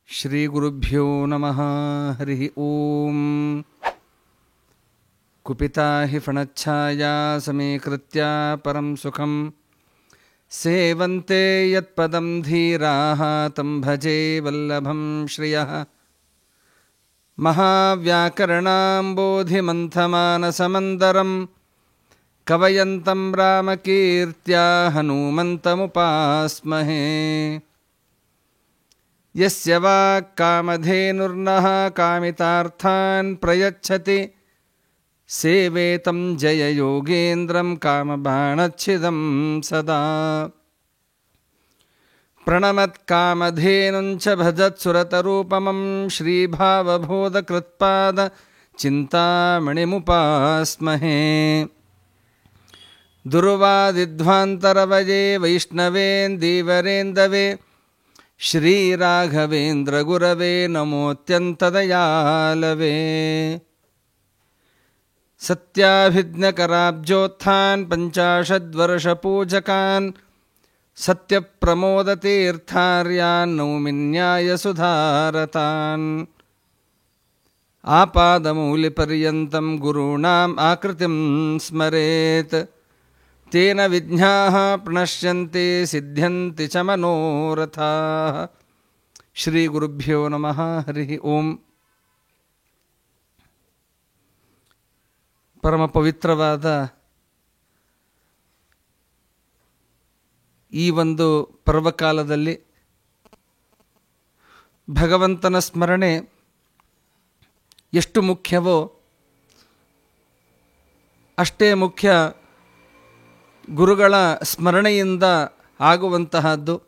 ಶ್ರೀ ಗುರುಭ್ಯೋ ನಮಃ. ಹರಿ ಓಂ. ಕುಪಿತಾ ಹಿ ಫಣಚ್ಛಾಯಾ ಸಮೀಕೃತ್ಯ ಪರಂ ಸುಖಂ ಸೇವಂತೆ ಯತ್ಪದಂ ಧೀರಾಃ ತಂ ಭಜೆ ವಲ್ಲಭಂ ಶ್ರಿಯಃ. ಮಹಾವ್ಯಾಕರಣಾಂಬೋಧಿಮಂಥಮಾನಸಮಂದರಂ ಕವಯಂತಂ ರಾಮಕೀರ್ತ್ಯಾ ಹನುಮಂತಮುಪಾಸ್ಮಹೇ. ಯಸ್ಯ ವಾಕ್ ಕಾಮಧೇನುರ್ನಃ ಕಾಮಿತಾರ್ಥಾನ್ ಪ್ರಯಚ್ಛತಿ ಸೇವೇತಂ ಜಯ ಯೋಗೇಂದ್ರಂ ಕಾಮಬಾಣಚ್ಛಿದಂ ಸದಾ. ಪ್ರಣಮತ್ ಕಾಮಧೇನುಂಚ ಭಜತ್ಸುರತರೂಪಮಂ ಶ್ರೀಭಾವಬೋಧಕೃತ್ಪಾದ ಚಿಂತಾಮಣಿಮುಪಾಸ್ಮಹೇ. ದುರ್ವಾದಿಧ್ವಾಂತರವಯೇ ವೈಷ್ಣವೇಂದೀವರೇಂದವೇ ಶ್ರೀರಾಘವೇಂದ್ರ ಗುರವೇ ನಮೋತ್ಯಂತದಯಾಲವೇ. ಸತ್ಯಾಭಿಜ್ಞಕರಾಬ್ಜೋತ್ಥಾನ್ ಪಂಚಾಶದ್ವರ್ಷಪೂಜಕಾನ್ ಸತ್ಯಪ್ರಮೋದತೀರ್ಥಾರ್ಯಾನ್ ನೌಮಿನ್ಯಾಯಸುಧಾರತಾನ್. ಆಪಾದಮೌಲಿಪರ್ಯಂತಂ ಗುರುಣಾಂ ಆಕೃತಿಂ ಸ್ಮರೇತ್ ತೇನ ವಿಘ್ನಾಃ ಪ್ರಣಶ್ಯಂತೆ ಸಿದ್ಧ್ಯಂತಿ ಚ ಮನೋರಥಾಃ. ಶ್ರೀ ಗುರುಭ್ಯೋ ನಮಃ. ಹರಿ ಓಂ. ಪರಮ ಪವಿತ್ರವಾದ ಈ ಒಂದು ಪರ್ವಕಾಲದಲ್ಲಿ ಭಗವಂತನ ಸ್ಮರಣೆ ಎಷ್ಟು ಮುಖ್ಯವೋ ಅಷ್ಟೇ ಮುಖ್ಯ ಗುರುಗಳ ಸ್ಮರಣೆಯಿಂದ ಆಗುವಂತಹದ್ದು.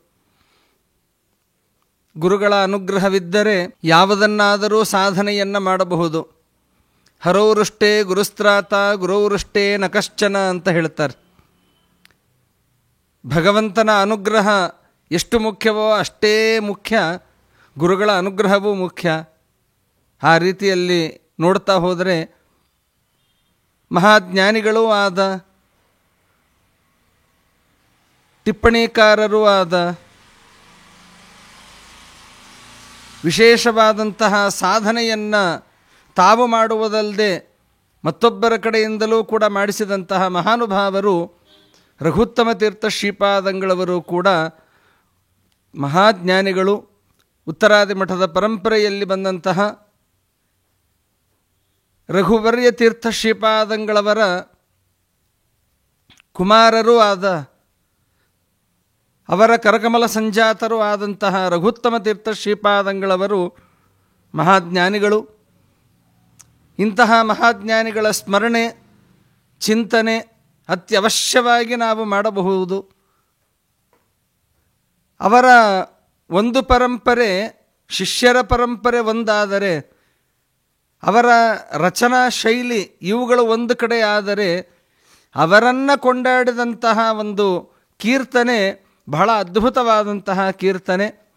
ಗುರುಗಳ ಅನುಗ್ರಹವಿದ್ದರೆ ಯಾವುದನ್ನಾದರೂ ಸಾಧನೆಯನ್ನು ಮಾಡಬಹುದು. ಹರೌರುಷ್ಟೇ ಗುರುಸ್ತ್ರಾತ ಗುರೌರುಷ್ಟೇ ನ ಕಶ್ಚನ ಅಂತ ಹೇಳ್ತಾರೆ. ಭಗವಂತನ ಅನುಗ್ರಹ ಎಷ್ಟು ಮುಖ್ಯವೋ ಅಷ್ಟೇ ಮುಖ್ಯ ಗುರುಗಳ ಅನುಗ್ರಹವೂ ಮುಖ್ಯ. ಆ ರೀತಿಯಲ್ಲಿ ನೋಡ್ತಾ ಹೋದರೆ ಮಹಾಜ್ಞಾನಿಗಳೂ ಆದ ಟಿಪ್ಪಣಿಕಾರರೂ ಆದ ವಿಶೇಷವಾದಂತಹ ಸಾಧನೆಯನ್ನು ತಾವು ಮಾಡುವುದಲ್ಲದೆ ಮತ್ತೊಬ್ಬರ ಕಡೆಯಿಂದಲೂ ಕೂಡ ಮಾಡಿಸಿದಂತಹ ಮಹಾನುಭಾವರು ರಘುತ್ತಮ ತೀರ್ಥ ಶ್ರೀಪಾದಂಗಳವರು ಕೂಡ ಮಹಾಜ್ಞಾನಿಗಳು. ಉತ್ತರಾದಿ ಮಠದ ಪರಂಪರೆಯಲ್ಲಿ ಬಂದಂತಹ ರಘುವರ್ಯ ತೀರ್ಥ ಶ್ರೀಪಾದಂಗಳವರ ಕುಮಾರರೂ ಆದ ಅವರ ಕರಕಮಲ ಸಂಜಾತರೂ ಆದಂತಹ ರಘುತ್ತಮ ತೀರ್ಥ ಶ್ರೀಪಾದಂಗಳವರು ಮಹಾಜ್ಞಾನಿಗಳು. ಇಂತಹ ಮಹಾಜ್ಞಾನಿಗಳ ಸ್ಮರಣೆ ಚಿಂತನೆ ಅತ್ಯವಶ್ಯವಾಗಿ ನಾವು ಮಾಡಬಹುದು. ಅವರ ಒಂದು ಪರಂಪರೆ ಶಿಷ್ಯರ ಪರಂಪರೆ ಒಂದಾದರೆ ಅವರ ರಚನಾ ಶೈಲಿ ಇವುಗಳು ಒಂದು ಕಡೆ ಆದರೆ ಅವರನ್ನು ಕೊಂಡಾಡಿದಂತಹ ಒಂದು ಕೀರ್ತನೆ ಬಹಳ ಅದ್ಭುತವಾದಂತಹ ಕೀರ್ತನೆ.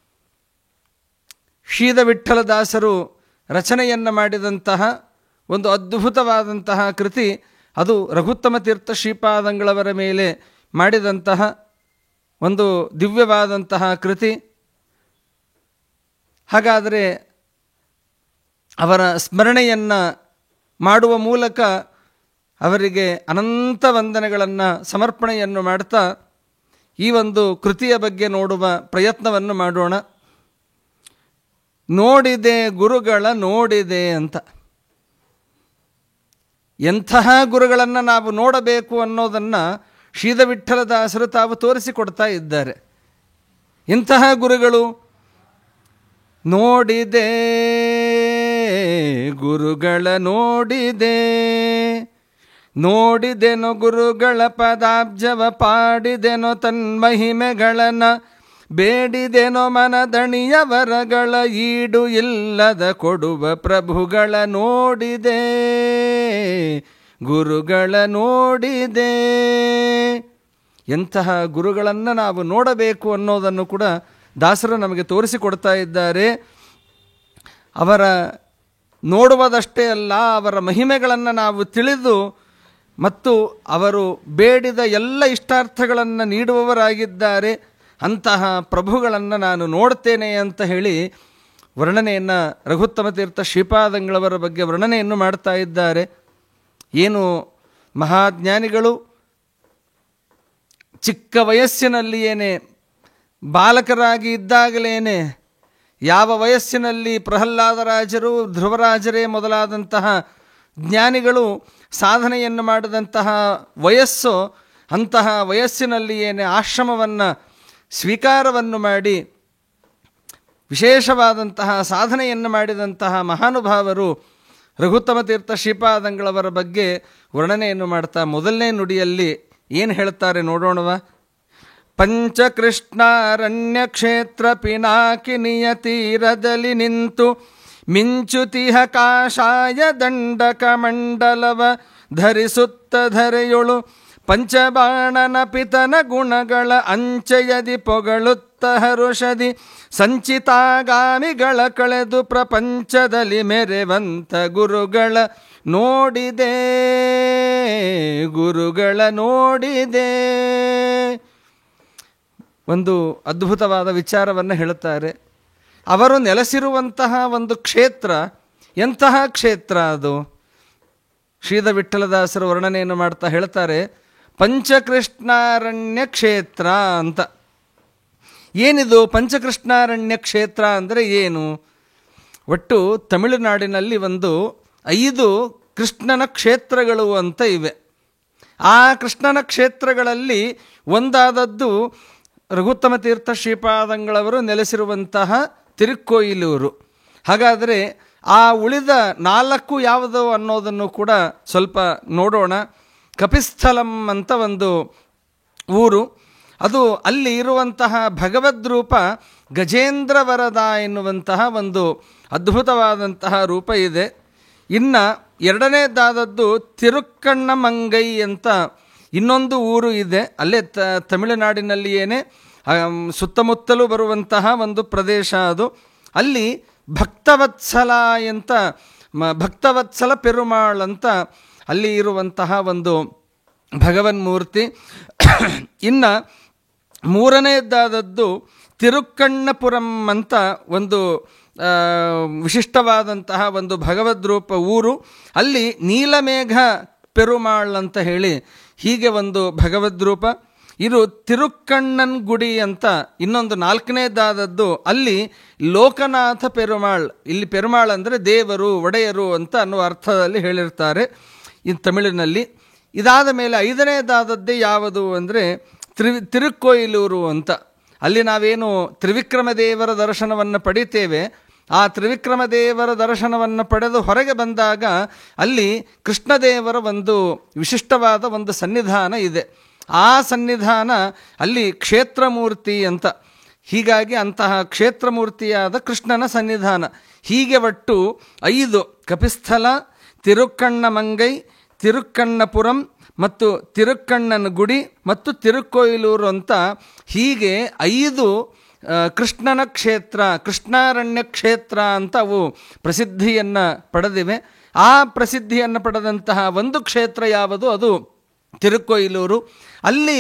ಶ್ರೀದ ವಿಠ್ಠಲದಾಸರು ರಚನೆಯನ್ನು ಮಾಡಿದಂತಹ ಒಂದು ಅದ್ಭುತವಾದಂತಹ ಕೃತಿ ಅದು ರಘುತ್ತಮ ತೀರ್ಥ ಶ್ರೀಪಾದಂಗಳವರ ಮೇಲೆ ಮಾಡಿದಂತಹ ಒಂದು ದಿವ್ಯವಾದಂತಹ ಕೃತಿ. ಹಾಗಾದರೆ ಅವರ ಸ್ಮರಣೆಯನ್ನು ಮಾಡುವ ಮೂಲಕ ಅವರಿಗೆ ಅನಂತ ವಂದನೆಗಳನ್ನು ಸಮರ್ಪಣೆಯನ್ನು ಮಾಡ್ತಾ ಈ ಒಂದು ಕೃತಿಯ ಬಗ್ಗೆ ನೋಡುವ ಪ್ರಯತ್ನವನ್ನು ಮಾಡೋಣ. ನೋಡಿದೆ ಗುರುಗಳ ನೋಡಿದೆ ಅಂತ. ಎಂತಹ ಗುರುಗಳನ್ನು ನಾವು ನೋಡಬೇಕು ಅನ್ನೋದನ್ನು ಶ್ರೀದ ವಿಠ್ಠಲದಾಸರು ತಾವು ತೋರಿಸಿಕೊಡ್ತಾ ಇದ್ದಾರೆ. ಇಂತಹ ಗುರುಗಳು ನೋಡಿದೆ ಗುರುಗಳ ನೋಡಿದೆ, ನೋಡಿದೆನೋ ಗುರುಗಳ ಪದಾಬ್ಜವ ಪಾಡಿದೆನೋ ತನ್ಮಹಿಮೆಗಳನ್ನು, ಬೇಡಿದೆನೋ ಮನದಣಿಯ ವರಗಳ ಈಡು ಇಲ್ಲದ ಕೊಡುವ ಪ್ರಭುಗಳ ನೋಡಿದೆ ಗುರುಗಳ ನೋಡಿದೆ. ಎಂತಹ ಗುರುಗಳನ್ನು ನಾವು ನೋಡಬೇಕು ಅನ್ನೋದನ್ನು ಕೂಡ ದಾಸರು ನಮಗೆ ತೋರಿಸಿಕೊಡ್ತಾ ಇದ್ದಾರೆ. ಅವರ ನೋಡುವುದಷ್ಟೇ ಅಲ್ಲ, ಅವರ ಮಹಿಮೆಗಳನ್ನು ನಾವು ತಿಳಿದು ಮತ್ತು ಅವರು ಬೇಡಿದ ಎಲ್ಲ ಇಷ್ಟಾರ್ಥಗಳನ್ನು ನೀಡುವವರಾಗಿದ್ದಾರೆ. ಅಂತಹ ಪ್ರಭುಗಳನ್ನು ನಾನು ನೋಡ್ತೇನೆ ಅಂತ ಹೇಳಿ ವರ್ಣನೆಯನ್ನು ರಘುತ್ತಮ ತೀರ್ಥ ಶ್ರೀಪಾದಂಗಳವರ ಬಗ್ಗೆ ವರ್ಣನೆಯನ್ನು ಮಾಡ್ತಾ ಇದ್ದಾರೆ. ಏನು ಮಹಾಜ್ಞಾನಿಗಳು ಚಿಕ್ಕ ವಯಸ್ಸಿನಲ್ಲಿಯೇ ಬಾಲಕರಾಗಿ ಇದ್ದಾಗಲೇ ಯಾವ ವಯಸ್ಸಿನಲ್ಲಿ ಪ್ರಹ್ಲಾದರಾಜರು, ಧ್ರುವರಾಜರೇ ಮೊದಲಾದಂತಹ ಜ್ಞಾನಿಗಳು ಸಾಧನೆಯನ್ನು ಮಾಡಿದಂತಹ ವಯಸ್ಸು, ಅಂತಹ ವಯಸ್ಸಿನಲ್ಲಿಯೇ ಆಶ್ರಮವನ್ನು ಸ್ವೀಕಾರವನ್ನು ಮಾಡಿ ವಿಶೇಷವಾದಂತಹ ಸಾಧನೆಯನ್ನು ಮಾಡಿದಂತಹ ಮಹಾನುಭಾವರು ರಘುತ್ತಮ ತೀರ್ಥ ಶ್ರೀಪಾದಂಗಳವರ ಬಗ್ಗೆ ವರ್ಣನೆಯನ್ನು ಮಾಡ್ತಾ ಮೊದಲನೇ ನುಡಿಯಲ್ಲಿ ಏನು ಹೇಳ್ತಾರೆ ನೋಡೋಣವ. ಪಂಚಕೃಷ್ಣಾರಣ್ಯ ಕ್ಷೇತ್ರ ಪಿನಾಕಿನಿಯ ತೀರದಲ್ಲಿ ನಿಂತು ಮಿಂಚುತಿಹ ಕಾಷಾಯ ದಂಡಕ ಮಂಡಲವ ಧರಿಸುತ್ತ ಧರೆಯೊಳು ಪಂಚಬಾಣನ ಪಿತನ ಗುಣಗಳ ಅಂಚೆಯದಿ ಪೊಗಳುತ್ತ ಹರುಷದಿ ಸಂಚಿತಾಗಾಮಿಗಳ ಕಳೆದು ಪ್ರಪಂಚದಲ್ಲಿ ಮೆರೆವಂತ ಗುರುಗಳ ನೋಡಿದೆ, ಗುರುಗಳ ನೋಡಿದೆ. ಒಂದು ಅದ್ಭುತವಾದ ವಿಚಾರವನ್ನು ಹೇಳುತ್ತಾರೆ. ಅವರು ನೆಲೆಸಿರುವಂತಹ ಒಂದು ಕ್ಷೇತ್ರ ಎಂತಹ ಕ್ಷೇತ್ರ ಅದು? ಶ್ರೀಧರ ವಿಠ್ಠಲದಾಸರು ವರ್ಣನೆಯನ್ನು ಮಾಡ್ತಾ ಹೇಳ್ತಾರೆ, ಪಂಚಕೃಷ್ಣಾರಣ್ಯ ಕ್ಷೇತ್ರ ಅಂತ. ಏನಿದು ಪಂಚಕೃಷ್ಣಾರಣ್ಯ ಕ್ಷೇತ್ರ ಅಂದರೆ ಏನು? ಒಟ್ಟು ತಮಿಳುನಾಡಿನಲ್ಲಿ ಒಂದು 5 ಕೃಷ್ಣನ ಕ್ಷೇತ್ರಗಳು ಅಂತ ಇವೆ. ಆ ಕೃಷ್ಣನ ಕ್ಷೇತ್ರಗಳಲ್ಲಿ ಒಂದಾದದ್ದು ರಘುತ್ತಮ ತೀರ್ಥ ಶ್ರೀಪಾದಂಗಳವರು ನೆಲೆಸಿರುವಂತಹ ತಿರುಕ್ಕೋಯಿಲೂರು. ಹಾಗಾದರೆ ಆ ಉಳಿದ 4 ಯಾವುದು ಅನ್ನೋದನ್ನು ಕೂಡ ಸ್ವಲ್ಪ ನೋಡೋಣ. ಕಪಿಸ್ಥಲಂ ಅಂತ ಒಂದು ಊರು, ಅದು ಅಲ್ಲಿ ಇರುವಂತಹ ಭಗವದ್ರೂಪ ಗಜೇಂದ್ರ ವರದ ಎನ್ನುವಂತಹ ಒಂದು ಅದ್ಭುತವಾದಂತಹ ರೂಪ ಇದೆ. ಇನ್ನು ಎರಡನೇದಾದದ್ದು ತಿರುಕ್ಕಣ್ಣಮಂಗೈ ಅಂತ ಇನ್ನೊಂದು ಊರು ಇದೆ. ಅಲ್ಲೇ ತಮಿಳುನಾಡಿನಲ್ಲಿಯೇ ಸುತ್ತಮುತ್ತಲೂ ಬರುವಂತಹ ಒಂದು ಪ್ರದೇಶ ಅದು. ಅಲ್ಲಿ ಭಕ್ತವತ್ಸಲ ಅಂತ, ಭಕ್ತವತ್ಸಲ ಪೆರುಮಾಳ್ ಅಂತ ಅಲ್ಲಿ ಇರುವಂತಹ ಒಂದು ಭಗವನ್ಮೂರ್ತಿ. ಇನ್ನು ಮೂರನೇದಾದದ್ದು ತಿರುಕ್ಕಣ್ಣಪುರಂ ಅಂತ ಒಂದು ವಿಶಿಷ್ಟವಾದಂತಹ ಒಂದು ಭಗವದ್ರೂಪ ಊರು. ಅಲ್ಲಿ ನೀಲಮೇಘ ಪೆರುಮಾಳ್ ಅಂತ ಹೇಳಿ ಹೀಗೆ ಒಂದು ಭಗವದ್ರೂಪ. ಇದು ತಿರುಕ್ಕಣ್ಣನ್ ಗುಡಿ ಅಂತ ಇನ್ನೊಂದು 4ನೇದಾದದ್ದು. ಅಲ್ಲಿ ಲೋಕನಾಥ ಪೆರುಮಾಳ್, ಇಲ್ಲಿ ಪೆರುಮಾಳ್ ಅಂದರೆ ದೇವರು, ಒಡೆಯರು ಅಂತ ಅನ್ನುವ ಅರ್ಥದಲ್ಲಿ ಹೇಳಿರ್ತಾರೆ ಈ ತಮಿಳಿನಲ್ಲಿ. ಇದಾದ ಮೇಲೆ 5ನೇದಾದದ್ದೇ ಯಾವುದು ಅಂದರೆ ತಿರುಕ್ಕೋಯಿಲೂರು ಅಂತ. ಅಲ್ಲಿ ನಾವೇನು ತ್ರಿವಿಕ್ರಮ ದೇವರ ದರ್ಶನವನ್ನು ಪಡಿತೇವೆ, ಆ ತ್ರಿವಿಕ್ರಮ ದೇವರ ದರ್ಶನವನ್ನು ಪಡೆದು ಹೊರಗೆ ಬಂದಾಗ ಅಲ್ಲಿ ಕೃಷ್ಣದೇವರ ಒಂದು ವಿಶಿಷ್ಟವಾದ ಒಂದು ಸನ್ನಿಧಾನ ಇದೆ. ಆ ಸನ್ನಿಧಾನ ಅಲ್ಲಿ ಕ್ಷೇತ್ರಮೂರ್ತಿ ಅಂತ. ಹೀಗಾಗಿ ಅಂತಹ ಕ್ಷೇತ್ರಮೂರ್ತಿಯಾದ ಕೃಷ್ಣನ ಸನ್ನಿಧಾನ. ಹೀಗೆ ಒಟ್ಟು 5 ಕಪಿಸ್ಥಲ, ತಿರುಕ್ಕಣ್ಣಮಂಗೈ, ತಿರುಕ್ಕಣ್ಣಪುರಂ ಮತ್ತು ತಿರುಕ್ಕಣ್ಣನ ಗುಡಿ ಮತ್ತು ತಿರುಕ್ಕೋಯಿಲೂರು ಅಂತ ಹೀಗೆ 5 ಕೃಷ್ಣನ ಕ್ಷೇತ್ರ, ಕೃಷ್ಣಾರಣ್ಯ ಕ್ಷೇತ್ರ ಅಂತ ಅವು ಪ್ರಸಿದ್ಧಿಯನ್ನು ಪಡೆದಿವೆ. ಆ ಪ್ರಸಿದ್ಧಿಯನ್ನು ಪಡೆದಂತಹ ಒಂದು ಕ್ಷೇತ್ರ ಯಾವುದು? ಅದು ತಿರುಕ್ಕೋಯಿಲೂರು. ಅಲ್ಲಿ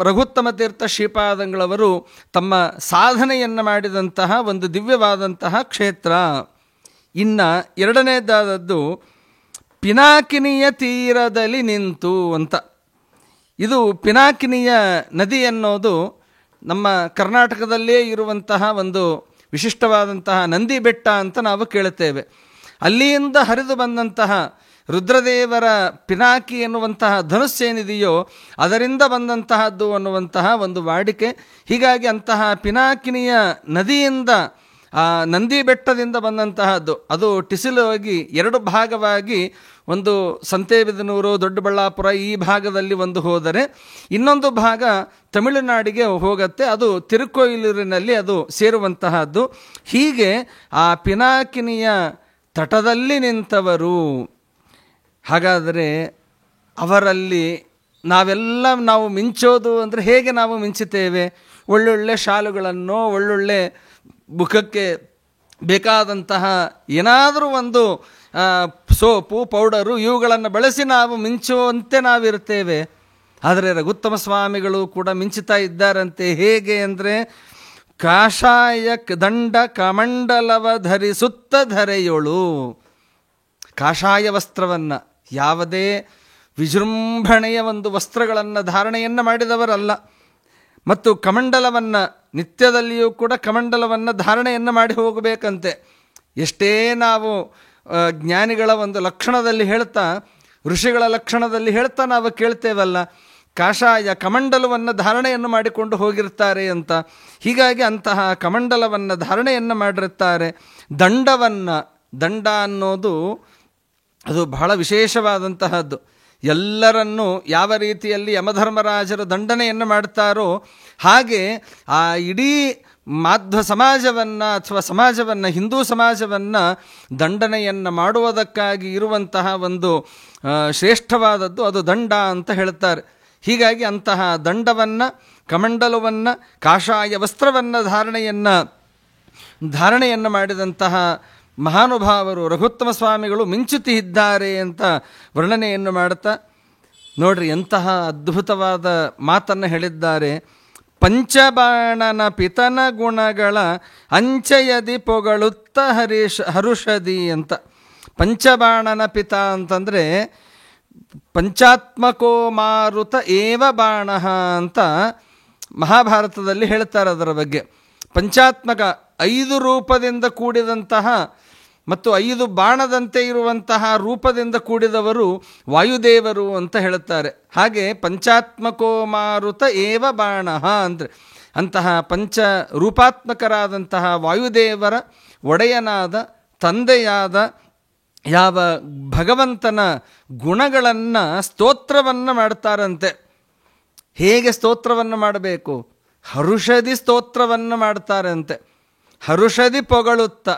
ರಘುತ್ತಮ ತೀರ್ಥ ಶ್ರೀಪಾದಂಗಳವರು ತಮ್ಮ ಸಾಧನೆಯನ್ನು ಮಾಡಿದಂತಹ ಒಂದು ದಿವ್ಯವಾದಂತಹ ಕ್ಷೇತ್ರ. ಇನ್ನು ಎರಡನೇದಾದದ್ದು ಪಿನಾಕಿನಿಯ ತೀರದಲ್ಲಿ ನಿಂತು ಅಂತ. ಇದು ಪಿನಾಕಿನಿಯ ನದಿ ಅನ್ನೋದು ನಮ್ಮ ಕರ್ನಾಟಕದಲ್ಲೇ ಇರುವಂತಹ ಒಂದು ವಿಶಿಷ್ಟವಾದಂತಹ ನಂದಿ ಬೆಟ್ಟ ಅಂತ ನಾವು ಕೇಳುತ್ತೇವೆ. ಅಲ್ಲಿಯಿಂದ ಹರಿದು ಬಂದಂತಹ ರುದ್ರದೇವರ ಪಿನಾಕಿ ಎನ್ನುವಂತಹ ಧನುಸ್ಸೇನಿದೆಯೋ ಅದರಿಂದ ಬಂದಂತಹದ್ದು ಅನ್ನುವಂತಹ ಒಂದು ವಾಡಿಕೆ. ಹೀಗಾಗಿ ಅಂತಹ ಪಿನಾಕಿನಿಯ ನದಿಯಿಂದ, ಆ ನಂದಿ ಬೆಟ್ಟದಿಂದ ಬಂದಂತಹದ್ದು ಅದು ಟಿಸಿಲುವಾಗಿ 2 ಭಾಗವಾಗಿ, ಒಂದು ಸಂತೇಬಿದನೂರು, ದೊಡ್ಡಬಳ್ಳಾಪುರ ಈ ಭಾಗದಲ್ಲಿ ಒಂದು ಹೋದರೆ ಇನ್ನೊಂದು ಭಾಗ ತಮಿಳುನಾಡಿಗೆ ಹೋಗುತ್ತೆ. ಅದು ತಿರುಕ್ಕೋಯಿಲೂರಿನಲ್ಲಿ ಅದು ಸೇರುವಂತಹದ್ದು. ಹೀಗೆ ಆ ಪಿನಾಕಿನಿಯ ತಟದಲ್ಲಿ ನಿಂತವರು. ಹಾಗಾದರೆ ಅವರಲ್ಲಿ ನಾವು ಮಿಂಚೋದು ಅಂದರೆ ಹೇಗೆ ನಾವು ಮಿಂಚುತ್ತೇವೆ? ಒಳ್ಳೊಳ್ಳೆ ಶಾಲುಗಳನ್ನು, ಒಳ್ಳೊಳ್ಳೆ ಮುಖಕ್ಕೆ ಬೇಕಾದಂತಹ ಏನಾದರೂ ಒಂದು ಸೋಪು, ಪೌಡರು ಇವುಗಳನ್ನು ಬಳಸಿ ನಾವು ಮಿಂಚುವಂತೆ ನಾವಿರ್ತೇವೆ. ಆದರೆ ರಘುತ್ತಮ ಸ್ವಾಮಿಗಳು ಕೂಡ ಮಿಂಚುತ್ತಾ ಇದ್ದಾರಂತೆ. ಹೇಗೆ ಅಂದರೆ ಕಾಷಾಯ ದಂಡ ಕಮಂಡಲವ ಧರಿಸುತ್ತ ಧರೆಯೊಳು. ಕಾಷಾಯ ವಸ್ತ್ರವನ್ನು, ಯಾವುದೇ ವಿಜೃಂಭಣೆಯ ಒಂದು ವಸ್ತ್ರಗಳನ್ನು ಧಾರಣೆಯನ್ನು ಮಾಡಿದವರಲ್ಲ. ಮತ್ತು ಕಮಂಡಲವನ್ನು, ನಿತ್ಯದಲ್ಲಿಯೂ ಕೂಡ ಕಮಂಡಲವನ್ನು ಧಾರಣೆಯನ್ನು ಮಾಡಿ ಹೋಗಬೇಕಂತೆ. ಎಷ್ಟೇ ನಾವು ಜ್ಞಾನಿಗಳ ಒಂದು ಲಕ್ಷಣದಲ್ಲಿ ಹೇಳ್ತಾ, ಋಷಿಗಳ ಲಕ್ಷಣದಲ್ಲಿ ಹೇಳ್ತಾ ನಾವು ಕೇಳ್ತೇವಲ್ಲ, ಕಾಷಾಯ ಕಮಂಡಲವನ್ನು ಧಾರಣೆಯನ್ನು ಮಾಡಿಕೊಂಡು ಹೋಗಿರ್ತಾರೆ ಅಂತ. ಹೀಗಾಗಿ ಅಂತಹ ಕಮಂಡಲವನ್ನು ಧಾರಣೆಯನ್ನು ಮಾಡಿರುತ್ತಾರೆ. ದಂಡವನ್ನು, ದಂಡ ಅನ್ನೋದು ಅದು ಬಹಳ ವಿಶೇಷವಾದಂತಹದ್ದು. ಎಲ್ಲರನ್ನೂ ಯಾವ ರೀತಿಯಲ್ಲಿ ಯಮಧರ್ಮರಾಜರು ದಂಡನೆಯನ್ನು ಮಾಡ್ತಾರೋ ಹಾಗೆ ಆ ಇಡೀ ಮಾಧ್ವ ಸಮಾಜವನ್ನು ಅಥವಾ ಸಮಾಜವನ್ನು, ಹಿಂದೂ ಸಮಾಜವನ್ನು ದಂಡನೆಯನ್ನು ಮಾಡುವುದಕ್ಕಾಗಿ ಇರುವಂತಹ ಒಂದು ಶ್ರೇಷ್ಠವಾದದ್ದು ಅದು ದಂಡ ಅಂತ ಹೇಳ್ತಾರೆ. ಹೀಗಾಗಿ ಅಂತಹ ದಂಡವನ್ನು, ಕಮಂಡಲವನ್ನು, ಕಾಷಾಯ ವಸ್ತ್ರವನ್ನು ಧಾರಣೆಯನ್ನು ಮಾಡಿದಂತಹ ಮಹಾನುಭಾವರು ರಘುತ್ತಮ ಸ್ವಾಮಿಗಳು ಮಿಂಚುತ್ತಿ ಇದ್ದಾರೆ ಅಂತ ವರ್ಣನೆಯನ್ನು ಮಾಡುತ್ತಾ, ನೋಡ್ರಿ ಎಂತಹ ಅದ್ಭುತವಾದ ಮಾತನ್ನು ಹೇಳಿದ್ದಾರೆ. ಪಂಚಬಾಣನ ಪಿತನ ಗುಣಗಳ ಅಂಚಯದಿ ಪೊಗಳುತ್ತ ಹರುಷದಿ ಅಂತ. ಪಂಚಬಾಣನ ಪಿತ ಅಂತಂದರೆ ಪಂಚಾತ್ಮಕೋ ಮಾರುತ ಏವ ಬಾಣ ಅಂತ ಮಹಾಭಾರತದಲ್ಲಿ ಹೇಳ್ತಾರೆ. ಅದರ ಬಗ್ಗೆ ಪಂಚಾತ್ಮಕ, 5 ರೂಪದಿಂದ ಕೂಡಿದಂತಹ ಮತ್ತು 5 ಬಾಣದಂತೆ ಇರುವಂತಹ ರೂಪದಿಂದ ಕೂಡಿದವರು ವಾಯುದೇವರು ಅಂತ ಹೇಳುತ್ತಾರೆ. ಹಾಗೆ ಪಂಚಾತ್ಮಕೋ ಮಾರುತ ಏವ ಬಾಣ ಅಂದರೆ ಅಂತಹ ಪಂಚ ರೂಪಾತ್ಮಕರಾದಂತಹ ವಾಯುದೇವರ ಒಡೆಯನಾದ ತಂದೆಯಾದ ಯಾವ ಭಗವಂತನ ಗುಣಗಳನ್ನು ಸ್ತೋತ್ರವನ್ನು ಮಾಡ್ತಾರಂತೆ. ಹೇಗೆ ಸ್ತೋತ್ರವನ್ನು ಮಾಡಬೇಕು? ಹರುಷದಿ ಸ್ತೋತ್ರವನ್ನು ಮಾಡ್ತಾರಂತೆ. ಹರುಷದಿ ಪೊಗಳುತ್ತ,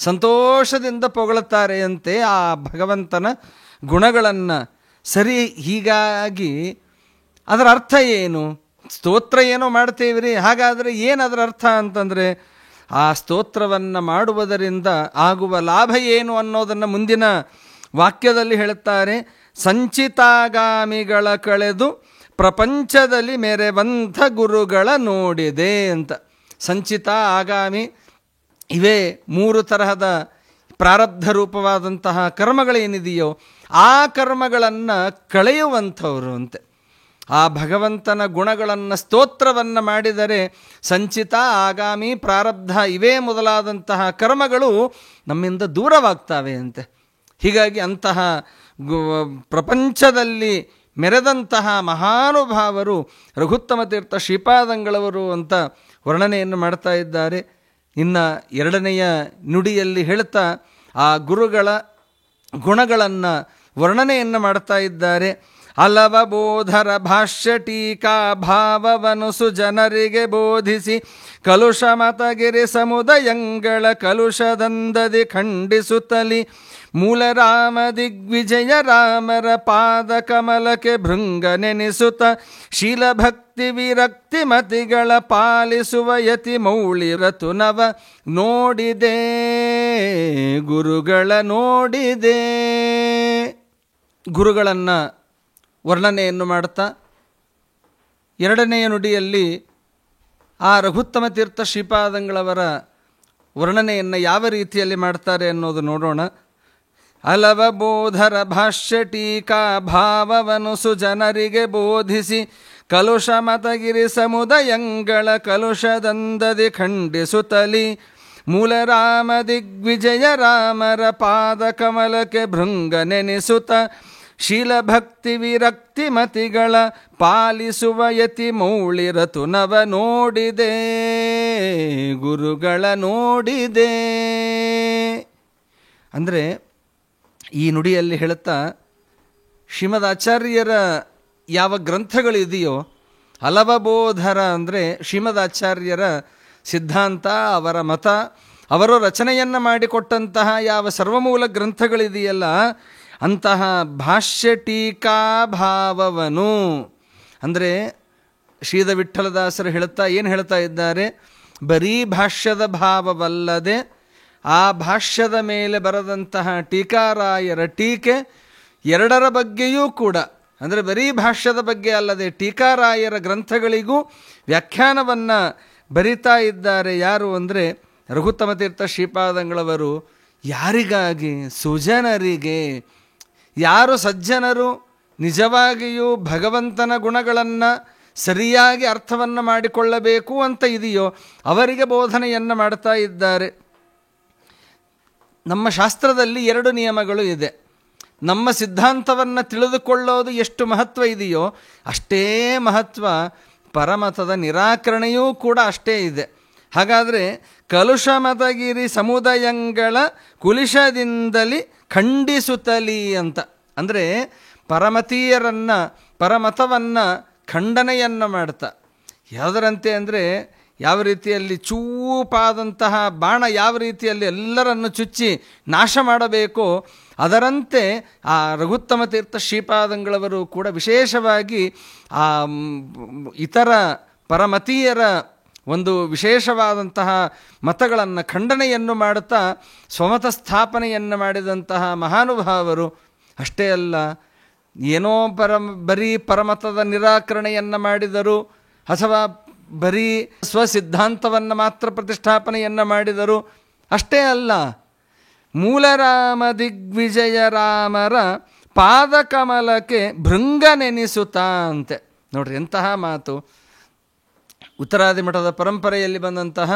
ಸಂತೋಷದಿಂದ ಪೊಗಳುತ್ತಾರೆ ಅಂತೆ ಆ ಭಗವಂತನ ಗುಣಗಳನ್ನು. ಸರಿ, ಹೀಗಾಗಿ ಅದರ ಅರ್ಥ ಏನು? ಸ್ತೋತ್ರ ಏನೋ ಮಾಡ್ತೇವ್ರಿ, ಹಾಗಾದರೆ ಏನು ಅದರ ಅರ್ಥ ಅಂತಂದರೆ, ಆ ಸ್ತೋತ್ರವನ್ನು ಮಾಡುವುದರಿಂದ ಆಗುವ ಲಾಭ ಏನು ಅನ್ನೋದನ್ನು ಮುಂದಿನ ವಾಕ್ಯದಲ್ಲಿ ಹೇಳುತ್ತಾರೆ. ಸಂಚಿತಾಗಾಮಿಗಳ ಕಳೆದು ಪ್ರಪಂಚದಲ್ಲಿ ಮೆರೆವಂಥ ಗುರುಗಳ ನೋಡಿದೆ ಅಂತ. ಸಂಚಿತ, ಆಗಾಮಿ ಇವೇ 3 ತರಹದ ಪ್ರಾರಬ್ಧ ರೂಪವಾದಂತಹ ಕರ್ಮಗಳೇನಿದೆಯೋ ಆ ಕರ್ಮಗಳನ್ನು ಕಳೆಯುವಂಥವರು ಅಂತೆ. ಆ ಭಗವಂತನ ಗುಣಗಳನ್ನು ಸ್ತೋತ್ರವನ್ನು ಮಾಡಿದರೆ ಸಂಚಿತ, ಆಗಾಮಿ, ಪ್ರಾರಬ್ಧ ಇವೇ ಮೊದಲಾದಂತಹ ಕರ್ಮಗಳು ನಮ್ಮಿಂದ ದೂರವಾಗ್ತವೆ ಅಂತೆ. ಹೀಗಾಗಿ ಅಂತಹ ಪ್ರಪಂಚದಲ್ಲಿ ಮೆರೆದಂತಹ ಮಹಾನುಭಾವರು ರಘುತ್ತಮ ತೀರ್ಥ ಶ್ರೀಪಾದಂಗಳವರು ಅಂತ ವರ್ಣನೆಯನ್ನು ಮಾಡ್ತಾ ಇದ್ದಾರೆ. ಇನ್ನು 2ನೆಯ ನುಡಿಯಲ್ಲಿ ಹೇಳ್ತಾ ಆ ಗುರುಗಳ ಗುಣಗಳನ್ನು ವರ್ಣನೆಯನ್ನು ಮಾಡ್ತಾ ಇದ್ದಾರೆ. ಅಲವ ಬೋಧರ ಭಾಷ್ಯ ಟೀಕಾ ಭಾವವನು ಸುಜನರಿಗೆ ಬೋಧಿಸಿ ಕಲುಷ ಮತಗಿರಿ ಸಮುದಯಂಗಳ ಕಲುಷದಂದದಿ ಖಂಡಿಸುತ್ತಲಿ ಮೂಲ ರಾಮ ದಿಗ್ವಿಜಯ ರಾಮರ ಪಾದ ಕಮಲಕ್ಕೆ ಭೃಂಗ ನೆನೆಸುತ್ತ ಶೀಲಭಕ್ತಿ ವಿರಕ್ತಿ ಮತಿಗಳ ಪಾಲಿಸುವ ಯತಿ ಮೌಳಿ ರತುನವ ನೋಡಿದೆ, ಗುರುಗಳ ನೋಡಿದೆ. ಗುರುಗಳನ್ನು ವರ್ಣನೆಯನ್ನು ಮಾಡ್ತಾ 2ನೆಯ ನುಡಿಯಲ್ಲಿ ಆ ರಘುತ್ತಮ ತೀರ್ಥ ಶ್ರೀಪಾದಂಗಳವರ ವರ್ಣನೆಯನ್ನು ಯಾವ ರೀತಿಯಲ್ಲಿ ಮಾಡ್ತಾರೆ ಅನ್ನೋದು ನೋಡೋಣ. ಅಲವ ಬೋಧರ ಭಾಷ್ಯ ಟೀಕಾ ಭಾವವನು ಸುಜನರಿಗೆ ಬೋಧಿಸಿ ಕಲುಷ ಮತಗಿರಿ ಸಮುದಯಂಗಳ ಕಲುಷದಂದದಿ ಖಂಡಿಸುತ್ತಲಿ ಮೂಲ ರಾಮ ದಿಗ್ವಿಜಯ ರಾಮರ ಪಾದ ಕಮಲಕ್ಕೆ ಭೃಂಗ ನೆನೆಸುತ್ತ ಶೀಲಭಕ್ತಿ ವಿರಕ್ತಿ ಮತಿಗಳ ಪಾಲಿಸುವ ಯತಿ ಮೌಳಿ ರತುನವ ನೋಡಿದೆ, ಗುರುಗಳ ನೋಡಿದೆ. ಅಂದರೆ ಈ ನುಡಿಯಲ್ಲಿ ಹೇಳುತ್ತಾ ಶ್ರೀಮದ್ ಆಚಾರ್ಯರ ಯಾವ ಗ್ರಂಥಗಳಿದೆಯೋ ಅಲವಬೋಧರ ಅಂದರೆ ಶ್ರೀಮದ್ ಆಚಾರ್ಯರ ಸಿದ್ಧಾಂತ, ಅವರ ಮತ, ಅವರು ರಚನೆಯನ್ನು ಮಾಡಿಕೊಟ್ಟಂತಹ ಯಾವ ಸರ್ವಮೂಲ ಗ್ರಂಥಗಳಿದೆಯಲ್ಲ ಅಂತಹ ಭಾಷ್ಯ ಟೀಕಾ ಭಾವವನು ಅಂದರೆ ಶ್ರೀದ ವಿಠ್ಠಲದಾಸರು ಏನು ಹೇಳ್ತಾ ಇದ್ದಾರೆ? ಬರೀ ಭಾಷ್ಯದ ಭಾವವಲ್ಲದೆ ಆ ಭಾಷ್ಯದ ಮೇಲೆ ಬರೆದಂತಹ ಟೀಕಾರಾಯರ ಟೀಕೆ 2ರ ಬಗ್ಗೆಯೂ ಕೂಡ, ಅಂದರೆ ಬರೀ ಭಾಷ್ಯದ ಬಗ್ಗೆ ಅಲ್ಲದೆ ಟೀಕಾರಾಯರ ಗ್ರಂಥಗಳಿಗೂ ವ್ಯಾಖ್ಯಾನವನ್ನು ಬರಿತಾ ಇದ್ದಾರೆ. ಯಾರು ಅಂದರೆ ರಘುತ್ತಮ ತೀರ್ಥ ಶ್ರೀಪಾದಂಗಳವರು. ಯಾರಿಗಾಗಿ? ಸುಜನರಿಗೆ. ಯಾರು ಸಜ್ಜನರು ನಿಜವಾಗಿಯೂ ಭಗವಂತನ ಗುಣಗಳನ್ನು ಸರಿಯಾಗಿ ಅರ್ಥವನ್ನು ಮಾಡಿಕೊಳ್ಳಬೇಕು ಅಂತ ಇದೆಯೋ ಅವರಿಗೆ ಬೋಧನೆಯನ್ನು ಮಾಡ್ತಾ ಇದ್ದಾರೆ. ನಮ್ಮ ಶಾಸ್ತ್ರದಲ್ಲಿ 2 ನಿಯಮಗಳು ಇದೆ. ನಮ್ಮ ಸಿದ್ಧಾಂತವನ್ನು ತಿಳಿದುಕೊಳ್ಳೋದು ಎಷ್ಟು ಮಹತ್ವ ಇದೆಯೋ ಅಷ್ಟೇ ಮಹತ್ವ ಪರಮತದ ನಿರಾಕರಣೆಯೂ ಕೂಡ ಅಷ್ಟೇ ಇದೆ. ಹಾಗಾದರೆ ಕಲುಷಮತಗಿರಿ ಸಮುದಾಯಗಳ ಕುಲಿಶದಿಂದಲಿ ಖಂಡಿಸುತ್ತಲಿ ಅಂತ ಅಂದರೆ ಪರಮತೀಯರನ್ನು ಪರಮತವನ್ನು ಖಂಡನೆಯನ್ನು ಮಾಡ್ತಾ, ಯಾವುದರಂತೆ ಅಂದರೆ ಯಾವ ರೀತಿಯಲ್ಲಿ ಚೂಪಾದಂತಹ ಬಾಣ ಯಾವ ರೀತಿಯಲ್ಲಿ ಎಲ್ಲರನ್ನು ಚುಚ್ಚಿ ನಾಶ ಮಾಡಬೇಕೋ ಅದರಂತೆ ಆ ರಘುತ್ತಮ ತೀರ್ಥ ಶ್ರೀಪಾದಂಗಳವರು ಕೂಡ ವಿಶೇಷವಾಗಿ ಆ ಇತರ ಪರಮತೀಯರ ಒಂದು ವಿಶೇಷವಾದಂತಹ ಮತಗಳನ್ನು ಖಂಡನೆಯನ್ನು ಮಾಡುತ್ತಾ ಸ್ವಮತ ಸ್ಥಾಪನೆಯನ್ನು ಮಾಡಿದಂತಹ ಮಹಾನುಭಾವರು. ಅಷ್ಟೇ ಅಲ್ಲ, ಏನೋ ಬರೀ ಪರಮತದ ನಿರಾಕರಣೆಯನ್ನು ಮಾಡಿದರು ಅಥವಾ ಬರೀ ಸ್ವಸಿದ್ಧಾಂತವನ್ನು ಮಾತ್ರ ಪ್ರತಿಷ್ಠಾಪನೆಯನ್ನು ಮಾಡಿದರು. ಅಷ್ಟೇ ಅಲ್ಲ, ಮೂಲರಾಮ ದಿಗ್ವಿಜಯ ರಾಮರ ಪಾದಕಮಲಕ್ಕೆ ಭೃಂಗ ನೆನೆಸುತ್ತಾ ಅಂತೆ. ನೋಡ್ರಿ ಎಂತಹ ಮಾತು. ಉತ್ತರಾದಿ ಮಠದ ಪರಂಪರೆಯಲ್ಲಿ ಬಂದಂತಹ